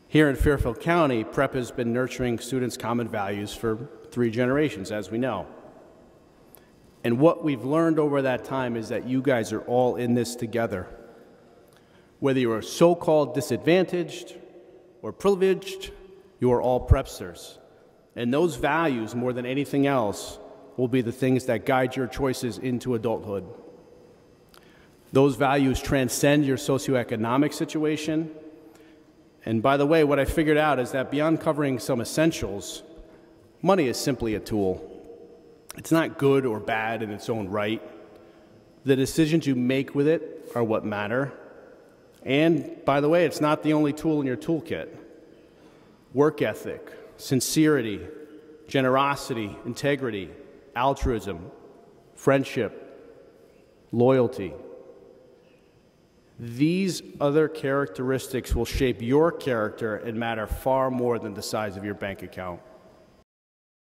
Here in Fairfield County, Prep has been nurturing students' common values for 3 generations, as we know. And what we've learned over that time is that you guys are all in this together. Whether you are so-called disadvantaged or privileged, you are all Prepsters. And those values, more than anything else, will be the things that guide your choices into adulthood. Those values transcend your socioeconomic situation. And by the way, what I figured out is that beyond covering some essentials, money is simply a tool. It's not good or bad in its own right. The decisions you make with it are what matter. And by the way, it's not the only tool in your toolkit. Work ethic, sincerity, generosity, integrity, altruism, friendship, loyalty. These other characteristics will shape your character and matter far more than the size of your bank account.